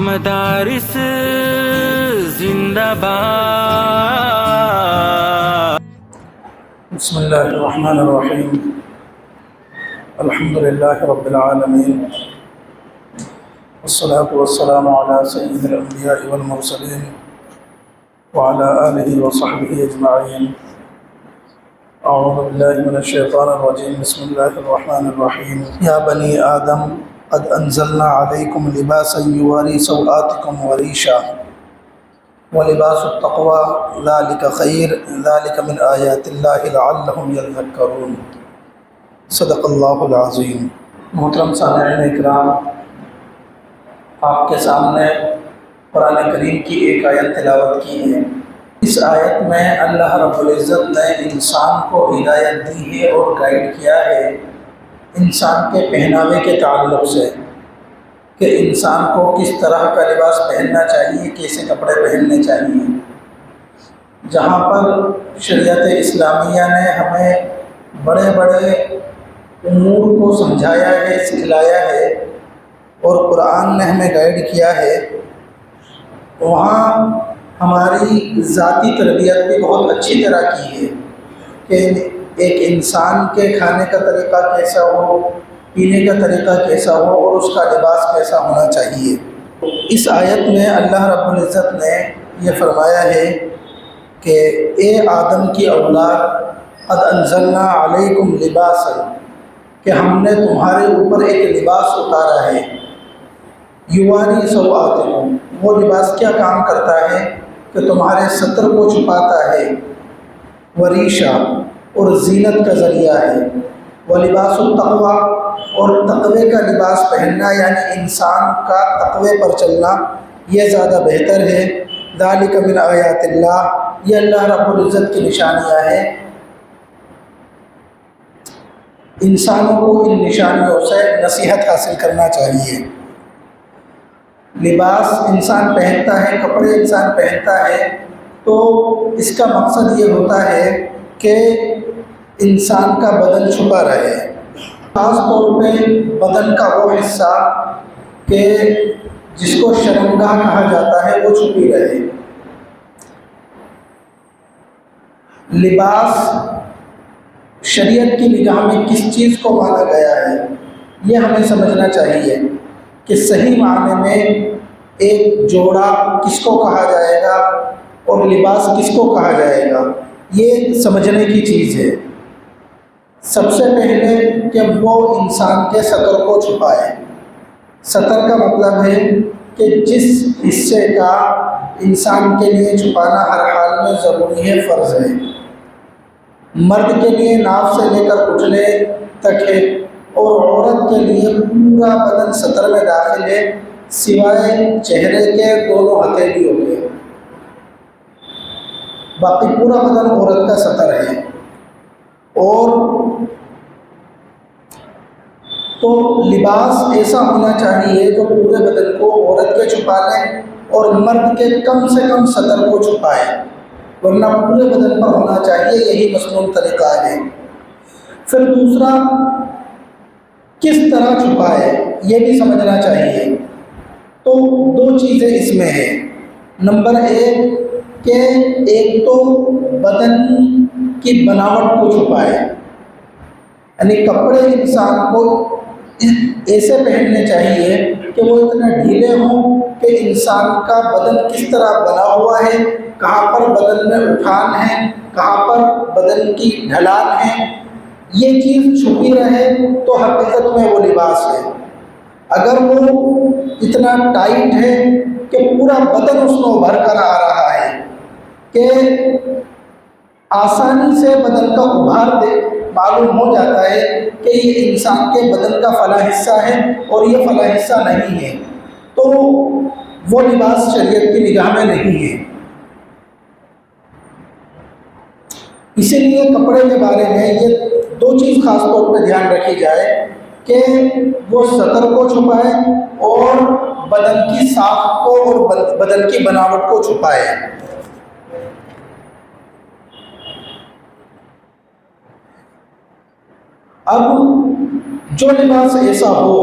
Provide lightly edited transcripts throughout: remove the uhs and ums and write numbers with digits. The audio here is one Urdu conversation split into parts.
مدارس زندہ باد. بسم اللہ الرحمن الرحیم. الحمد للہ رب العالمین والصلاة والسلام علی سید الانبیاء والمرسلین وعلی آلہ وصحبہ اجمعین. اعوذ باللہ من الشیطان الرجیم. بسم اللہ الرحمن الرحیم. یا بنی آدم قد انزلنا علیکم لباسا یواری سوآتکم وریشا ولباس التقوی ذلک خیر ذلک من آیات اللہ لعلہم یذکرون. صدق اللہ العظیم. محترم سامعین اکرام، آپ کے سامنے قرآن کریم کی ایک آیت تلاوت کی ہے. اس آیت میں اللہ رب العزت نے انسان کو ہدایت دی ہے اور گائیڈ کیا ہے انسان کے پہناوے کے تعلق سے، کہ انسان کو کس طرح کا لباس پہننا چاہیے، کیسے کپڑے پہننے چاہیے. جہاں پر شریعت اسلامیہ نے ہمیں بڑے بڑے امور کو سمجھایا ہے، سکھلایا ہے اور قرآن نے ہمیں گائیڈ کیا ہے، وہاں ہماری ذاتی تربیت بھی بہت اچھی طرح کی ہے کہ ایک انسان کے کھانے کا طریقہ کیسا ہو، پینے کا طریقہ کیسا ہو اور اس کا لباس کیسا ہونا چاہیے. اس آیت میں اللہ رب العزت نے یہ فرمایا ہے کہ اے آدم کی اولاد قد انزلنا علیکم لباسا، کہ ہم نے تمہارے اوپر ایک لباس اتارا ہے. یواری سوآتکم، وہ لباس کیا کام کرتا ہے کہ تمہارے ستر کو چھپاتا ہے. وریشا، اور زینت کا ذریعہ ہے. ولباس التقوی، اور تقوی کا لباس پہننا یعنی انسان کا تقوی پر چلنا یہ زیادہ بہتر ہے. ذالک من آیات اللہ، یہ اللہ رب العزت کی نشانیاں ہیں. انسانوں کو ان نشانیوں سے نصیحت حاصل کرنا چاہیے. لباس انسان پہنتا ہے، کپڑے انسان پہنتا ہے تو اس کا مقصد یہ ہوتا ہے کہ انسان کا بدن چھپا رہے. خاص طور پہ بدن کا وہ حصہ کہ جس کو شرمگاہ کہا جاتا ہے وہ چھپی رہے. لباس شریعت کی نگاہ میں کس چیز کو مانا گیا ہے یہ ہمیں سمجھنا چاہیے کہ صحیح معنی میں ایک جوڑا کس کو کہا جائے گا اور لباس کس کو کہا جائے گا، یہ سمجھنے کی چیز ہے. سب سے پہلے کہ وہ انسان کے سطر کو چھپائے. سطر کا مطلب ہے کہ جس حصے کا انسان کے لیے چھپانا ہر حال میں ضروری ہے، فرض ہے. مرد کے لیے ناف سے لے کر گھٹنے تک ہے اور عورت کے لیے پورا بدن سطر میں داخل ہے سوائے چہرے کے دونوں ہتھیلیوں کے. باقی پورا بدن عورت کا سطر ہے. اور تو لباس ایسا ہونا چاہیے جو پورے بدن کو عورت کے چھپا لے اور مرد کے کم سے کم سطر کو چھپائے، ورنہ پورے بدن پر ہونا چاہیے. یہی مسنون طریقہ ہے. پھر دوسرا، کس طرح چھپائے یہ بھی سمجھنا چاہیے. تو دو چیزیں اس میں ہیں. نمبر ایک کہ ایک تو بدن کی بناوٹ کو چھپائے، یعنی کپڑے انسان کو ایسے پہننے چاہیے کہ وہ اتنے ڈھیلے ہوں کہ انسان کا بدن کس طرح بنا ہوا ہے، کہاں پر بدن میں اٹھان ہے، کہاں پر بدن کی ڈھلان ہے، یہ چیز چھپی رہے تو حقیقت میں وہ لباس ہے. اگر وہ اتنا ٹائٹ ہے کہ پورا بدن اس میں ابھر کر آ رہا ہے کہ آسانی سے بدن کا ابھار معلوم ہو جاتا ہے کہ یہ انسان کے بدن کا فلاں حصہ ہے اور یہ فلاں حصہ نہیں ہے، تو وہ لباس شریعت کی نگاہ میں نہیں ہے. اسی لیے کپڑے کے بارے میں یہ دو چیز خاص طور پہ دھیان رکھی جائے کہ وہ سطر کو چھپائے اور بدن کی ساخت کو اور بدن کی بناوٹ کو چھپائے. اب جو لباس ایسا ہو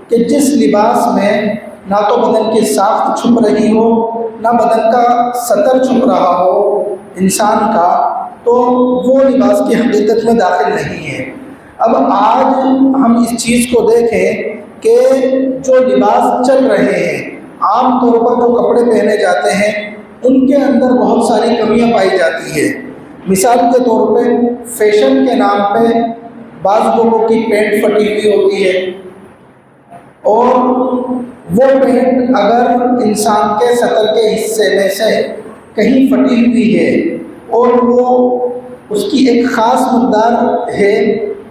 کہ جس لباس میں نہ تو بدن کی ساخت چھپ رہی ہو، نہ بدن کا سطر چھپ رہا ہو انسان کا، تو وہ لباس کی حقیقت میں داخل نہیں ہے۔ اب آج ہم اس چیز کو دیکھیں کہ جو لباس چل رہے ہیں، عام طور پر جو کپڑے پہنے جاتے ہیں ان کے اندر بہت ساری کمیاں پائی جاتی ہے۔ مثال کے طور پہ فیشن کے نام پہ بعض لوگوں کی پینٹ پھٹی ہوئی ہوتی ہے، اور وہ پینٹ اگر انسان کے سطر کے حصے میں سے کہیں پھٹی ہوئی ہے اور وہ اس کی ایک خاص مقدار ہے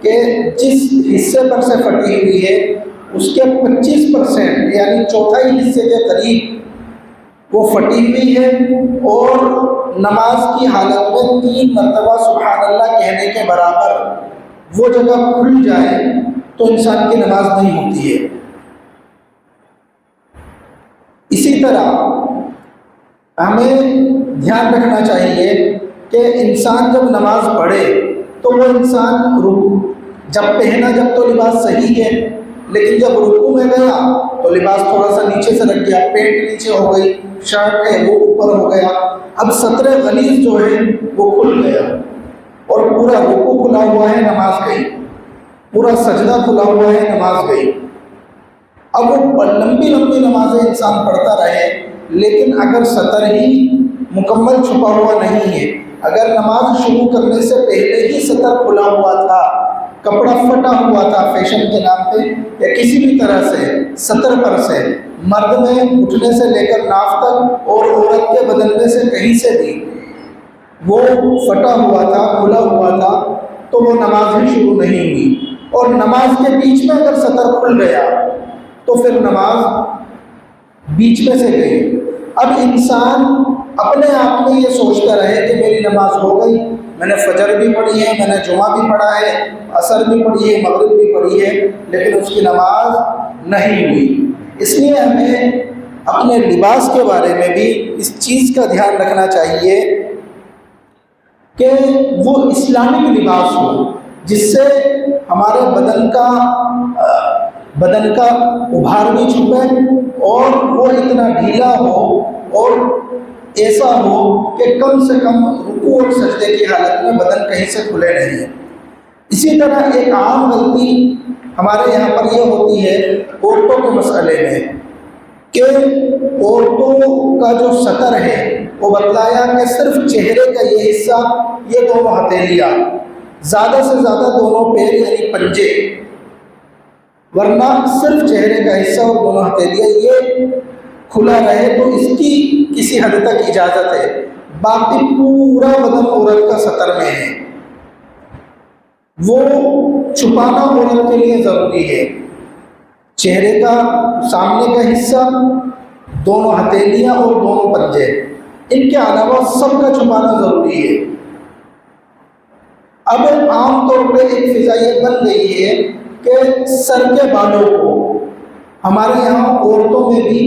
کہ جس حصے پر سے پھٹی ہوئی ہے اس کے 25% یعنی چوتھائی حصے کے قریب وہ پھٹی ہوئی ہے، اور نماز کی حالت میں 3 مرتبہ سبحان اللہ کہنے کے برابر وہ جگہ کھل جائے تو انسان کی نماز نہیں ہوتی ہے۔ اسی طرح ہمیں دھیان رکھنا چاہیے کہ انسان جب نماز پڑھے تو وہ انسان جب پہنا جب تو لباس صحیح ہے، لیکن جب رکوع میں گیا تو لباس تھوڑا سا نیچے سے رکھ گیا، پینٹ نیچے ہو گئی، شرٹ ہے وہ اوپر ہو گیا، اب سطر غلیظ جو ہے وہ کھل گیا، اور پورا رکوع کھلا ہوا ہے نماز گئی، پورا سجدہ کھلا ہوا ہے نماز گئی۔ اب وہ لمبی لمبی نمازیں انسان پڑھتا رہے، لیکن اگر سطر ہی مکمل چھپا ہوا نہیں ہے، اگر نماز شروع کرنے سے پہلے ہی سطر کھلا ہوا تھا، کپڑا پھٹا ہوا تھا فیشن کے نام پہ یا کسی بھی طرح سے سطر پر سے، مرد میں اٹھنے سے لے کر ناف تک اور عورت کے بدن میں سے کہیں سے بھی وہ پھٹا ہوا تھا، کھلا ہوا تھا، تو وہ نماز ہی شروع نہیں ہوئی، اور نماز کے بیچ میں اگر سطر کھل گیا تو پھر نماز بیچ میں سے گئی۔ اب انسان اپنے آپ میں یہ سوچتا رہے کہ میری نماز ہو گئی، میں نے فجر بھی پڑھی ہے، میں نے جمعہ بھی پڑھا ہے، عصر بھی پڑھی ہے، مغرب بھی پڑھی ہے، لیکن اس کی نماز نہیں ہوئی۔ اس لیے ہمیں اپنے لباس کے بارے میں بھی اس چیز کا دھیان رکھنا چاہیے کہ وہ اسلامک لباس ہو، جس سے ہمارے بدن کا ابھار بھی چھپے، اور وہ اتنا ڈھیلا ہو اور ایسا ہو کہ کم سے کم رکوع اور سجدے کی حالت میں بدن کہیں سے کھلے نہیں۔ اسی طرح ایک عام غلطی ہمارے یہاں پر یہ ہوتی ہے عورتوں کے مسئلے میں کہ عورتوں کا جو سطر ہے وہ بتلایا کہ صرف چہرے کا یہ حصہ، یہ دونوں ہتھیلیاں، زیادہ سے زیادہ دونوں پیر یعنی پنجے، ورنہ صرف چہرے کا حصہ اور دونوں ہتھیلیاں یہ کھلا رہے تو اس کی کسی حد تک اجازت ہے، باقی پورا بدن عورت کا سطر میں ہے، وہ چھپانا عورت کے لیے ضروری ہے۔ چہرے کا سامنے کا حصہ، دونوں ہتھیلیاں اور دونوں پنجے، ان کے علاوہ سب کا چھپانا ضروری ہے۔ اب عام طور پہ ایک فضا یہ بن گئی ہے کہ سر کے بالوں کو، ہمارے یہاں عورتوں میں بھی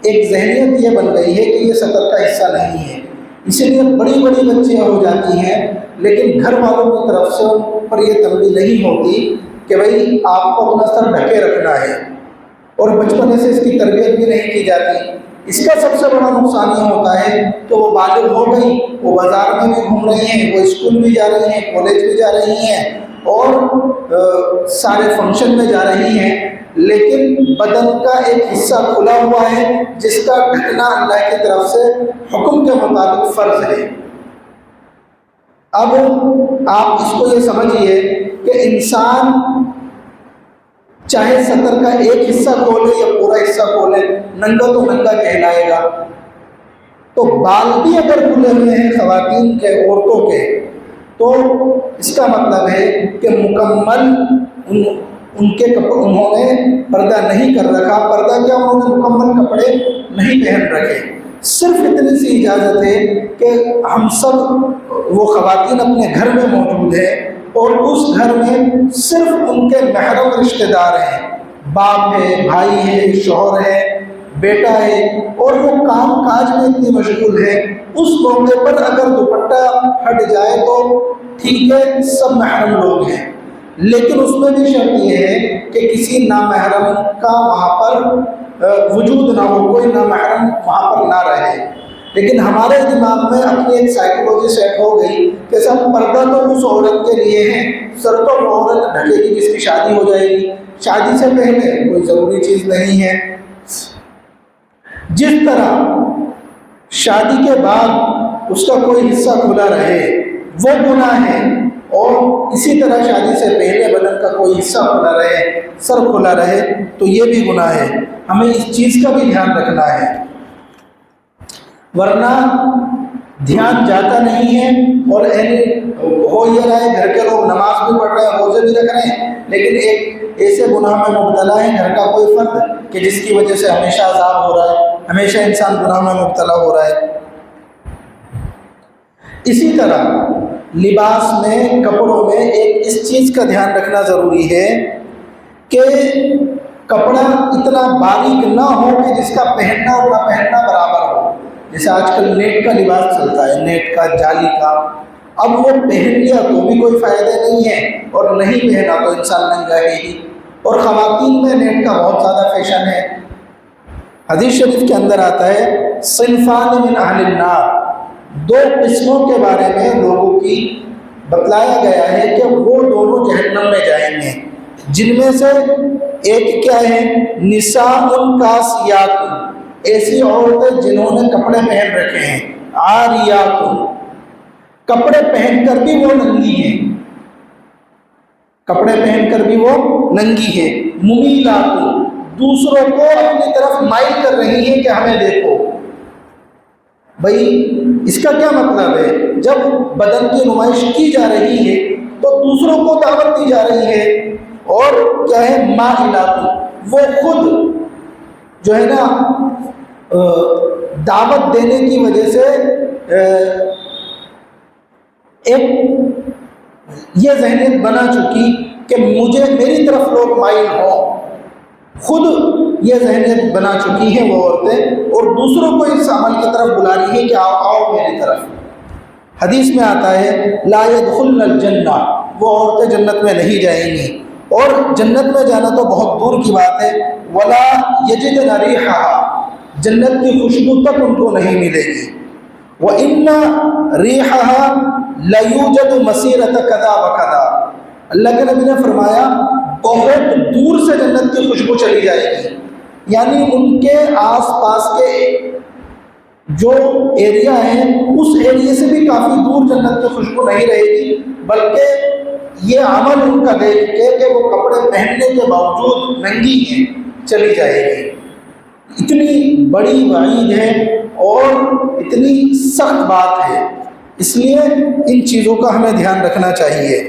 ایک ذہنیت یہ بن گئی ہے کہ یہ سطر کا حصہ نہیں ہے، اسی لیے بڑی بڑی بچیاں ہو جاتی ہیں، لیکن گھر والوں کی طرف سے ان پر یہ تنبیہ نہیں ہوتی کہ بھائی آپ کو اپنا سر ڈھکے رکھنا ہے، اور بچپنے سے اس کی تربیت بھی نہیں کی جاتی۔ اس کا سب سے بڑا نقصان یہ ہوتا ہے کہ وہ بالغ ہو گئی، وہ بازار میں بھی گھوم رہی ہیں، وہ اسکول بھی جا رہی ہیں، کالج بھی جا رہی ہیں، اور سارے فنکشن میں جا رہی ہیں، لیکن بدن کا ایک حصہ کھلا ہوا ہے جس کا ڈھکنا اللہ کی طرف سے حکم کے مطابق فرض ہے۔ اب آپ اس کو یہ سمجھیے کہ انسان چاہے سطر کا ایک حصہ کھولے یا پورا حصہ کھولے، ننگا تو ننگا کہلائے گا۔ تو بال بھی اگر کھلے ہوئے ہیں خواتین کے، عورتوں کے، تو اس کا مطلب ہے کہ مکمل انہوں نے پردہ نہیں کر رکھا۔ پردہ کیا، انہوں نے مکمل کپڑے نہیں پہن رکھے، صرف اتنی سی اجازت ہے کہ ہم سب وہ خواتین اپنے گھر میں موجود ہیں، اور اس گھر میں صرف ان کے محرم رشتہ دار ہیں، باپ ہے، بھائی ہے، شوہر ہے، بیٹا ہے، اور وہ کام کاج میں اتنی مشغول ہے، اس موقع پر اگر دوپٹہ ہٹ جائے تو ٹھیک ہے، سب محرم لوگ ہیں، لیکن اس میں بھی شرط یہ ہے کہ کسی نامحرم کا وہاں پر وجود نہ ہو، کوئی نامحرم وہاں پر نہ رہے، لیکن ہمارے دماغ میں اپنی ایک سائیکولوجی سیٹ ہو گئی کہ سب پردہ تو اس عورت کے لیے ہے، سر تو وہ عورت ڈھکے گی جس کی شادی ہو جائے گی، شادی سے پہلے کوئی ضروری چیز نہیں ہے۔ جس طرح شادی کے بعد اس کا کوئی حصہ کھلا رہے وہ گناہ ہے، اور اسی طرح شادی سے پہلے بدن کا کوئی حصہ کھلا رہے، سر کھلا رہے، تو یہ بھی گناہ ہے۔ ہمیں اس چیز کا بھی دھیان رکھنا ہے، ورنہ دھیان جاتا نہیں ہے، اور ہو یہ رہا ہے گھر کے لوگ نماز بھی پڑھ رہے ہیں، روزے بھی رکھ رہے ہیں، لیکن ایک ایسے گناہ میں مبتلا ہے گھر کا کوئی فرد کہ جس کی وجہ سے ہمیشہ عذاب ہو رہا ہے، ہمیشہ انسان گناہ میں مبتلا ہو رہا ہے۔ اسی طرح لباس میں، کپڑوں میں ایک اس چیز کا دھیان رکھنا ضروری ہے کہ کپڑا اتنا باریک نہ ہو کہ جس کا پہننا اور نہ پہننا برابر ہو۔ جیسے آج کل نیٹ کا لباس چلتا ہے، نیٹ کا، جالی کا، اب وہ پہن لیا تو بھی کوئی فائدہ نہیں ہے، اور نہیں پہنا تو انسان ننگا ہے ہی۔ اور خواتین میں نیٹ کا بہت زیادہ فیشن ہے۔ حدیث شریف کے اندر آتا ہے صنفان من اہل النار، دو قسموں کے بارے میں لوگوں کی بتلایا گیا ہے کہ وہ دونوں جہنم میں جائیں گے، جن میں سے ایک کیا ہے، نساء کاسیات، ایسی عورتیں جنہوں نے کپڑے پہن رکھے ہیں، عاریات، کپڑے پہن کر بھی وہ ننگی ہیں، کپڑے پہن کر بھی وہ ننگی ہے، ممیلات، دوسروں کو اپنی طرف مائل کر رہی ہیں کہ ہمیں دیکھو۔ بھائی اس کا کیا مطلب ہے؟ جب بدن کی نمائش کی جا رہی ہے تو دوسروں کو دعوت دی جا رہی ہے، اور کیا ہے، مائلات، وہ خود جو ہے نا دعوت دینے کی وجہ سے ایک یہ ذہنیت بنا چکی کہ مجھے، میری طرف لوگ مائل ہوں، خود یہ ذہنیت بنا چکی ہیں وہ عورتیں، اور دوسروں کو اس عمل کی طرف بلا رہی ہیں کہ آؤ آؤ میری طرف۔ حدیث میں آتا ہے لا يدخلن الجنہ، وہ عورتیں جنت میں نہیں جائیں گی، اور جنت میں جانا تو بہت دور کی بات ہے، ولا یجدن ریحھا، جنت کی خوشبو تک ان کو نہیں ملے گی، وَإِنَّ رِيحَهَا لَيُوجَدُ مَسِيرَةَ كَذَا وَكَذَا، اللہ کے نبی نے فرمایا بہت دور سے جنت کی خوشبو چلی جائے گی، یعنی ان کے آس پاس کے جو ایریا ہے اس ایریے سے بھی کافی دور جنت کی خوشبو نہیں رہے گی، بلکہ یہ عمل ان کا دیکھ کے کہ وہ کپڑے پہننے کے باوجود ننگی ہیں چلی جائے گی۔ اتنی بڑی وعید ہے اور اتنی سخت بات ہے، اس لیے ان چیزوں کا ہمیں دھیان رکھنا چاہیے۔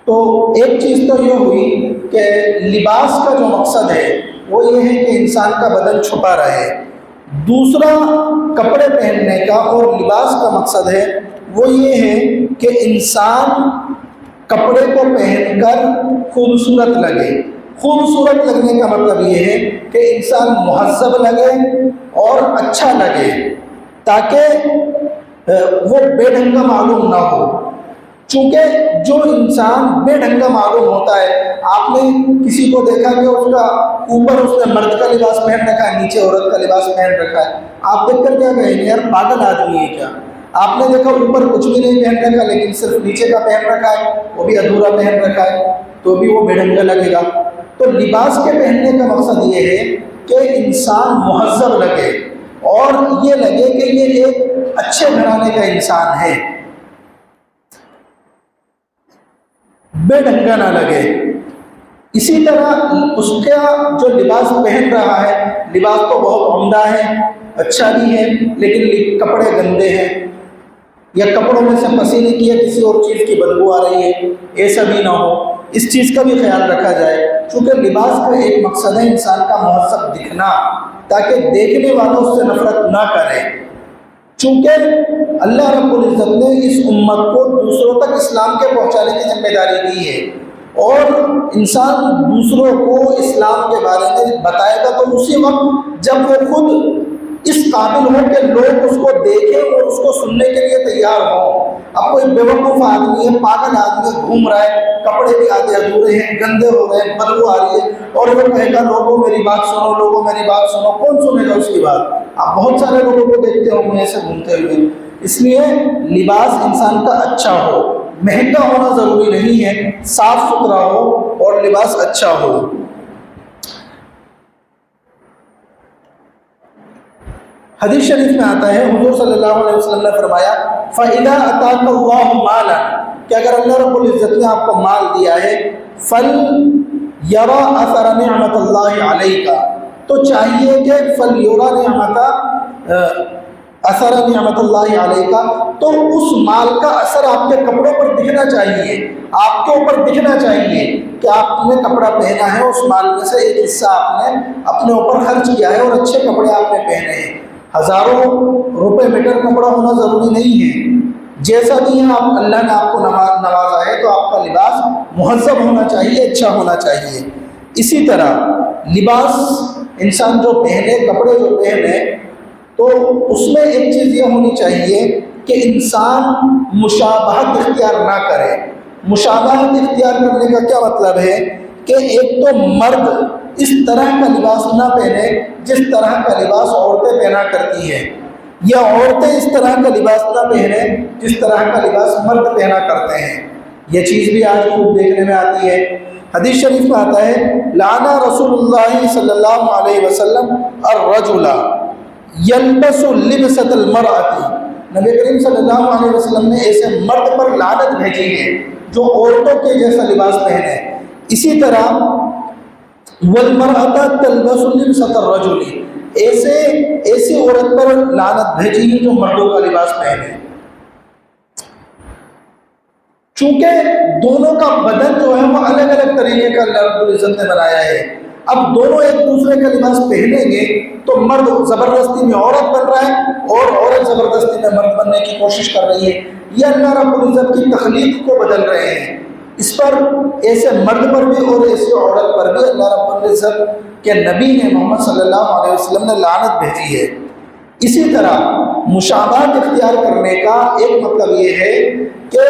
تو ایک چیز تو یہ ہوئی کہ لباس کا جو مقصد ہے وہ یہ ہے کہ انسان کا بدن چھپا رہے، دوسرا کپڑے پہننے کا اور لباس کا مقصد ہے وہ یہ ہے کہ انسان کپڑے کو پہن کر خوبصورت لگے۔ خوبصورت لگنے کا مطلب یہ ہے کہ انسان مہذب لگے اور اچھا لگے، تاکہ وہ بے ڈھنگا معلوم نہ ہو۔ چونکہ جو انسان بے ڈھنگا معلوم ہوتا ہے، آپ نے کسی کو دیکھا کہ اس کا اوپر اس نے مرد کا لباس پہن رکھا ہے، نیچے عورت کا لباس پہن رکھا ہے، آپ دیکھ کر کیا کہیں گے، یار پاگل آدمی ہے کیا؟ آپ نے دیکھا اوپر کچھ بھی نہیں پہن رکھا لیکن صرف نیچے کا پہن رکھا ہے، وہ بھی ادھورا پہن رکھا ہے، تو بھی وہ بے ڈھنگا لگے گا۔ تو لباس کے پہننے کا مقصد یہ ہے کہ انسان مہذب لگے اور یہ لگے کہ یہ ایک اچھے گھرانے کا انسان ہے، بے ڈھنگا نہ لگے۔ اسی طرح اس کا جو لباس پہن رہا ہے، لباس تو بہت عمدہ ہے، اچھا بھی ہے، لیکن کپڑے گندے ہیں، یا کپڑوں میں سے پسینے کی یا کسی اور چیز کی بدبو آ رہی ہے، ایسا بھی نہ ہو، اس چیز کا بھی خیال رکھا جائے۔ چونکہ لباس کا ایک مقصد ہے انسان کا مہذب دکھنا، تاکہ دیکھنے والوں اس سے نفرت نہ کریں۔ چونکہ اللہ رب العزت نے اس امت کو دوسروں تک اسلام کے پہنچانے کی ذمہ داری دی ہے، اور انسان دوسروں کو اسلام کے بارے میں بتائے گا تو اسی وقت جب وہ خود اس قابل ہو کہ لوگ اس کو دیکھیں اور اس کو سننے کے لیے تیار ہوں۔ اب کوئی بیوقوف آدمی ہے، پاگل آدمی گھوم رہا ہے، کپڑے بھی آدھے ادھورے ہیں، گندے ہو رہے ہیں، بدبو آ رہی ہے، اور وہ کہے گا لوگوں میری بات سنو، لوگوں میری بات سنو، کون سنے گا اس کی بات؟ آپ بہت سارے لوگوں کو دیکھتے ہوں گے ایسے گھومتے ہوئے۔ اس لیے لباس انسان کا اچھا ہو، مہنگا ہونا ضروری نہیں ہے، صاف ستھرا ہو اور لباس اچھا ہو۔ حدیث شریف میں آتا ہے، حضور صلی اللہ علیہ وسلم نے فرمایا فَإِذَا أَتَاكَ اللَّهُ مَالًا، کہ اگر اللہ رب العزت نے آپ کو مال دیا ہے، فَلْيَرَى أَثَرَ نِعْمَةَ اللَّهِ عَلَيْكَ، تو چاہیے کہ فَلْيُرَى نِعْمَةَ اثر نعمت اللہ علیہ کا، تو اس مال کا اثر آپ کے کپڑوں پر دکھنا چاہیے، آپ کے اوپر دکھنا چاہیے کہ آپ نے کپڑا پہنا ہے، اس مال میں سے ایک حصہ آپ نے اپنے اوپر خرچ کیا ہے اور اچھے کپڑے آپ نے پہنے ہیں۔ ہزاروں روپے میٹر کپڑا ہونا ضروری نہیں ہے، جیسا بھی ہے آپ اللہ نے آپ کو نوازا ہے تو آپ کا لباس مہذب ہونا چاہیے، اچھا ہونا چاہیے۔ اسی طرح لباس انسان جو پہنے، کپڑے جو پہنے، تو اس میں ایک چیز یہ ہونی چاہیے کہ انسان مشابہت اختیار نہ کرے۔ مشابہت اختیار کرنے کا کیا مطلب ہے کہ ایک تو مرد اس طرح کا لباس نہ پہنے جس طرح کا لباس عورتیں پہنا کرتی ہیں، یا عورتیں اس طرح کا لباس نہ پہنے جس طرح کا لباس مرد پہنا کرتے ہیں۔ یہ چیز بھی آج خوب دیکھنے میں آتی ہے۔ حدیث شریف میں آتا ہے لعن رسول اللہ صلی اللہ علیہ وسلم الرجل یلبس لبسۃ المرأة، نبی کریم صلی اللہ علیہ وسلم نے ایسے مرد پر لعنت بھیجی ہے جو عورتوں کے جیسا لباس پہنے۔ اسی طرح والمرأة تلبس لبسۃ الرجل، ایسی عورت پر لعنت بھیجی ہے جو مردوں کا لباس پہنے۔ چونکہ دونوں کا بدن جو ہے وہ الگ الگ طریقے کا اللہ رب العزت نے بنایا ہے، اب دونوں ایک دوسرے کا لباس پہنیں گے تو مرد زبردستی میں عورت بن رہا ہے اور عورت زبردستی میں مرد بننے کی کوشش کر رہی ہے، یہ اللہ رب العزت کی تخلیق کو بدل رہے ہیں۔ اس پر ایسے مرد پر بھی اور ایسے عورت پر بھی اللہ رب العزت کے نبی نے محمد صلی اللہ علیہ وسلم نے لعنت بھیجی ہے۔ اسی طرح مشابہت اختیار کرنے کا ایک مطلب یہ ہے کہ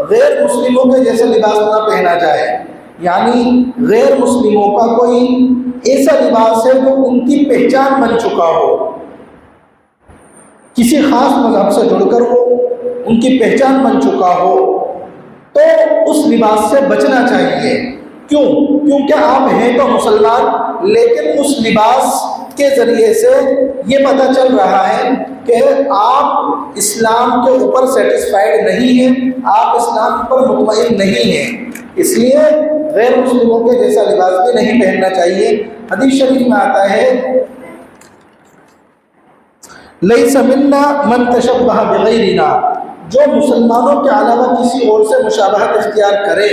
غیر مسلموں کے جیسے لباس نہ پہنا جائے، یعنی غیر مسلموں کا کوئی ایسا لباس ہے جو ان کی پہچان بن چکا ہو، کسی خاص مذہب سے جڑ کر وہ ان کی پہچان بن چکا ہو، تو اس لباس سے بچنا چاہیے۔ کیوں؟ کیونکہ آپ ہیں تو مسلمان، لیکن اس لباس کے ذریعے سے یہ پتہ چل رہا ہے کہ آپ اسلام کے اوپر سیٹسفائیڈ نہیں ہیں، آپ اسلام پر مطمئن نہیں ہیں، اس لیے غیر مسلموں کے جیسا لباس بھی نہیں پہننا چاہیے۔ حدیث شریف میں آتا ہے لیس منا من تشبہ بغیرنا، جو مسلمانوں کے علاوہ کسی اور سے مشابہت اختیار کرے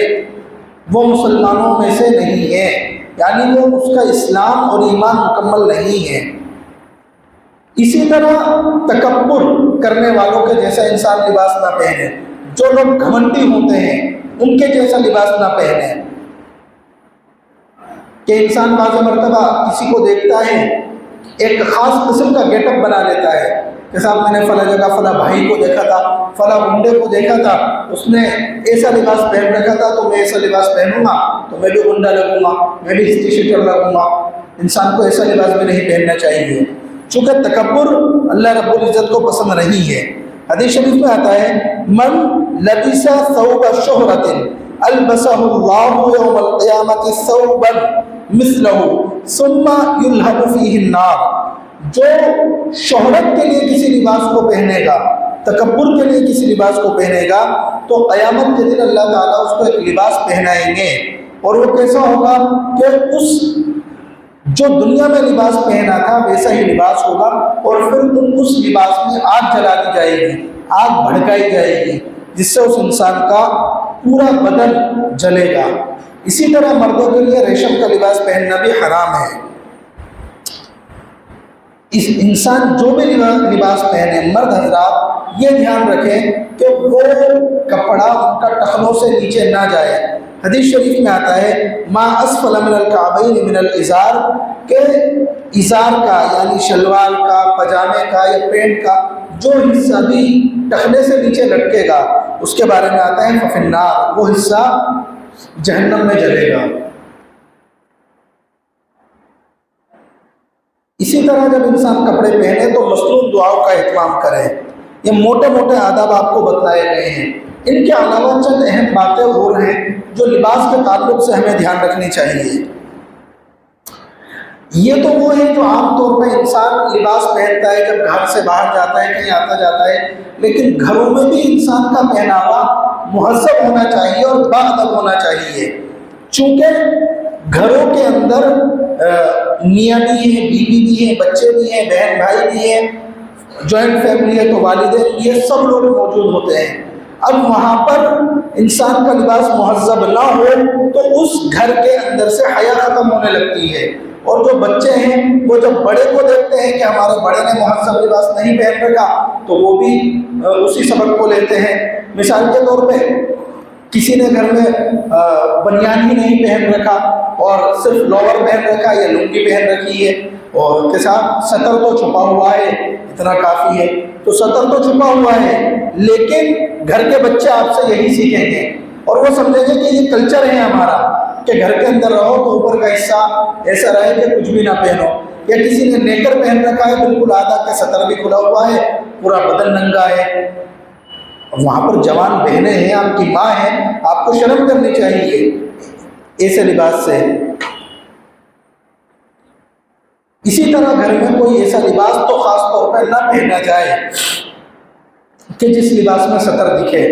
وہ مسلمانوں میں سے نہیں ہے، یعنی وہ اس کا اسلام اور ایمان مکمل نہیں ہے۔ اسی طرح تکبر کرنے والوں کے جیسا انسان لباس نہ پہنے، جو لوگ گھمنڈی ہوتے ہیں ان کے جیسا لباس نہ پہنے، کہ انسان بعض مرتبہ کسی کو دیکھتا ہے ایک خاص قسم کا گیٹ اپ بنا لیتا ہے کہ صاحب میں نے فلاں جگہ فلاں بھائی کو دیکھا تھا، فلاں گنڈے کو دیکھا تھا، اس نے ایسا لباس پہن رکھا تھا تو میں ایسا لباس پہنوں گا تو میں بھی گنڈا لگوں گا، میں بھی ہسٹی شیٹر لگوں گا۔ انسان کو ایسا لباس بھی نہیں پہننا چاہیے، چونکہ تکبر اللہ رب العزت کو پسند نہیں ہے۔ حدیث شریف میں آتا ہے من لبس ثوب شہرت البسہ اللہ یوم القیامت ثوبا مثلہ ثم یلہب فیہ النار، جو شہرت کے لیے کسی لباس کو پہنے گا، تکبر کے لیے کسی لباس کو پہنے گا، تو قیامت کے دن اللہ تعالیٰ اس کو ایک لباس پہنائیں گے، اور وہ کیسا ہوگا کہ اس جو دنیا میں لباس پہنا تھا ویسا ہی لباس ہوگا، اور پھر اس لباس میں آگ جلا دی جائے گی، آگ بھڑکائی جائے گی، جس سے اس انسان کا پورا بدن جلے گا۔ اسی طرح مردوں کے لیے ریشم کا لباس پہننا بھی حرام ہے۔ اس انسان جو بھی لباس پہنے، مرد حضرات یہ دھیان رکھیں کہ وہ کپڑا ان کا ٹخنوں سے نیچے نہ جائے۔ حدیث شریف میں آتا ہے ما اسفل من الکعبین من الازار، کہ ازار کا یعنی شلوار کا، پجامے کا یا پینٹ کا جو حصہ بھی ٹخنے سے نیچے لٹکے گا اس کے بارے میں آتا ہے ففی النار، وہ حصہ جہنم میں جلے گا۔ اسی طرح جب انسان کپڑے پہنے تو مصنون دعاؤں کا اہتمام کرے۔ یہ موٹے موٹے آداب آپ کو بتلائے گئے ہیں، ان کے علاوہ چند اہم باتیں اور ہیں جو لباس کے تعلق سے ہمیں دھیان رکھنی چاہیے۔ یہ تو وہ ہے جو عام طور پہ انسان لباس پہنتا ہے جب گھر سے باہر جاتا ہے، کہیں آتا جاتا ہے، لیکن گھروں میں بھی انسان کا پہناوا مہذب ہونا چاہیے اور باادب ہونا چاہیے، چونکہ گھروں کے اندر میاں بھی ہیں، بیوی بھی ہیں، بچے بھی ہیں، بہن بھائی بھی ہیں، جوائنٹ فیملی ہے تو والدین، یہ سب لوگ موجود ہوتے ہیں۔ اب وہاں پر انسان کا لباس مہذب نہ ہو تو اس گھر کے اندر سے حیا ختم ہونے لگتی ہے، اور جو بچے ہیں وہ جب بڑے کو دیکھتے ہیں کہ ہمارے بڑے نے مہذب لباس نہیں پہن رکھا تو وہ بھی اسی سبق کو لیتے ہیں۔ مثال کے طور پہ کسی نے گھر میں بنیان ہی نہیں پہن رکھا اور صرف لوور پہن رکھا یا لنگی پہن رکھی ہے، اور کے ساتھ سطر تو چھپا ہوا ہے، اتنا کافی ہے، تو سطر تو چھپا ہوا ہے لیکن گھر کے بچے آپ سے یہی سیکھیں گے اور وہ سمجھیں گے کہ یہ کلچر ہے ہمارا کہ گھر کے اندر رہو تو اوپر کا حصہ ایسا رہے کہ کچھ بھی نہ پہنو، یا کسی نے نیکر پہن رکھا ہے بالکل آدھا کا سطر بھی کھلا ہوا ہے، پورا بدن ننگا ہے۔ وہاں پر جوان بہنیں ہیں، آپ کی ماں ہیں، آپ کو شرم کرنی چاہیے ایسے لباس سے۔ اسی طرح گھر میں کوئی ایسا لباس تو خاص طور پہ نہ پہنا جائے کہ جس لباس میں سطر دکھے،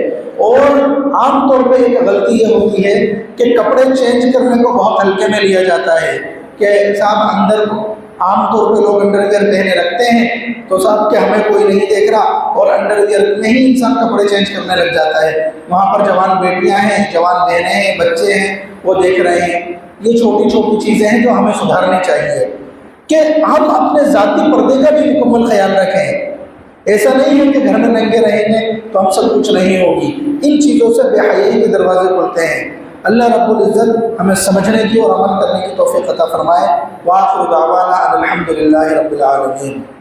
اور عام طور پہ ایک غلطی یہ ہوتی ہے کہ کپڑے چینج کرنے کو بہت ہلکے میں لیا جاتا ہے کہ صاحب اندر عام طور پہ لوگ انڈر ویئر پہنے رکھتے ہیں تو صاحب کہ ہمیں کوئی نہیں دیکھ رہا، اور انڈر ویئر میں ہی انسان کپڑے چینج کرنے لگ جاتا ہے۔ وہاں پر جوان بیٹیاں ہیں، جوان بہنیں ہیں، بچے ہیں، وہ دیکھ رہے ہیں۔ یہ چھوٹی چھوٹی چیزیں ہیں جو ہمیں سدھارنی چاہیے کہ ہم اپنے ذاتی پردے کا بھی مکمل خیال رکھیں۔ ایسا نہیں ہے کہ گھر میں ننگے رہیں گے تو ہم سب کچھ نہیں ہوگی، ان چیزوں سے بے حیائی کے دروازے کھلتے ہیں۔ اللہ رب العزت ہمیں سمجھنے کی اور عمل کرنے کی توفیق عطا فرمائے۔ وآخر دعوانا ان الحمد للہ رب العالمین۔